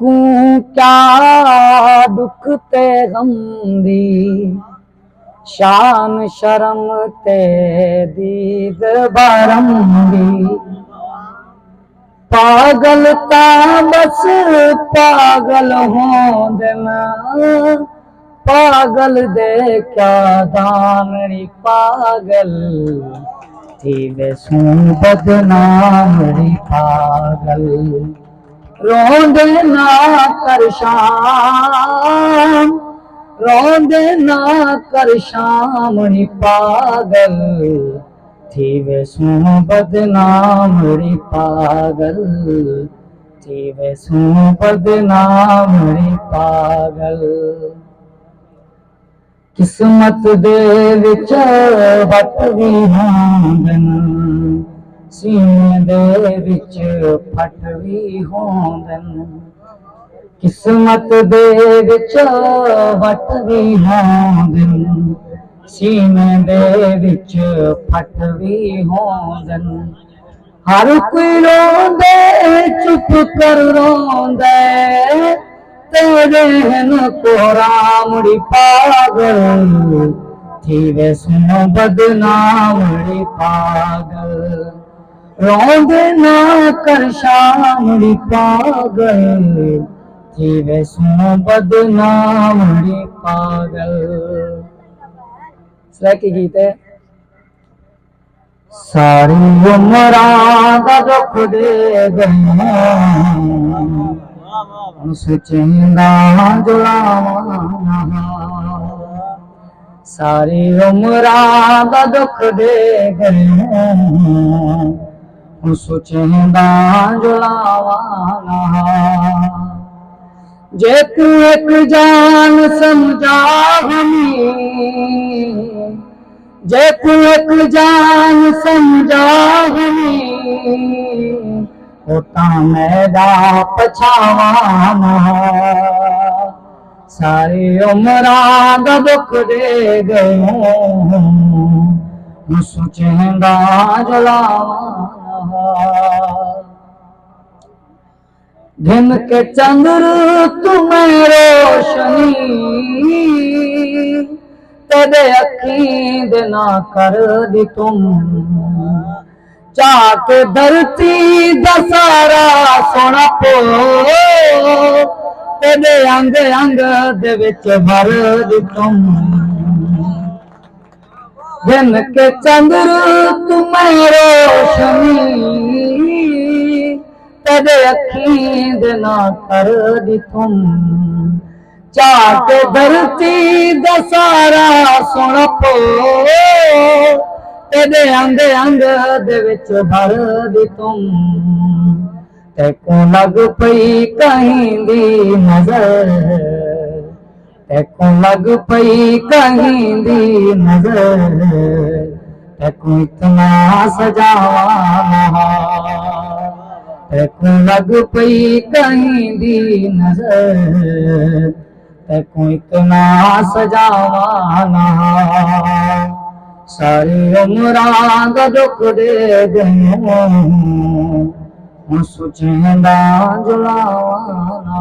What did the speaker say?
कू क्या दुख ते गम दी शान शर्म ते दीद बरम दी। पागल ता बस पागल होंदे न, पागल दे क्या दानड़ी पागल थी वे सू बदनामड़ी पागल। रोंदे ना कर शाम, रोंदे ना कर शामड़ी पागल थी वे सू बदनामड़ी पागल थी वे सू बदनामड़ी पागल। किस्मत दे विच वट भी होंदन, सीने दे विच फट भी होंदन। किस्मत दे विच वट भी होंदन, सीने दे विच फट भी होंदन। हर कोई रोंदे चुप कर रोंदे, तेरे हन को रामड़ी पागल थी वे सुनो बदनामड़ी पागल। रोंदे ना कर शामड़ी पागल थी वे सुनो बदनामड़ी पागल। की गीत है। सारी उमरां दा दुख दे गई सुचेंदा जुलावां। सारी उमरां दा दुख दे गई सुचेंदा जुलावां। जे तू एक जान समझा हमी, जे तू एक जान समझा हमी, होता मैदा पछावाना। सारी उमरां दा दुख दे गयो सुचेंदा जलावाना। दिन के चंद्र तुम्हें रोशनी, तेरे अखीं दे ना कर दी तुम। चाके धरती दा सारा सोना पो, तेरे अंग अंग दे विच भर दी तुम। दिन के चंद्र तुम्हें रोशनी, तेरे अखीं दे ना कर दी तुम। चाके धरती दा सारा सोना पो, तेरे अंग अंग दे विच भर दी तुम। तेको लग पई कहीं दी नजर, तेको लग पई कहीं दी नजर, तेको इतना सजावाना। तेको लग पई कहीं दी नजर, तेको इतना सजावाना। सारी उमरां दा दुख दे गयो सुचेंदा जुलावाना।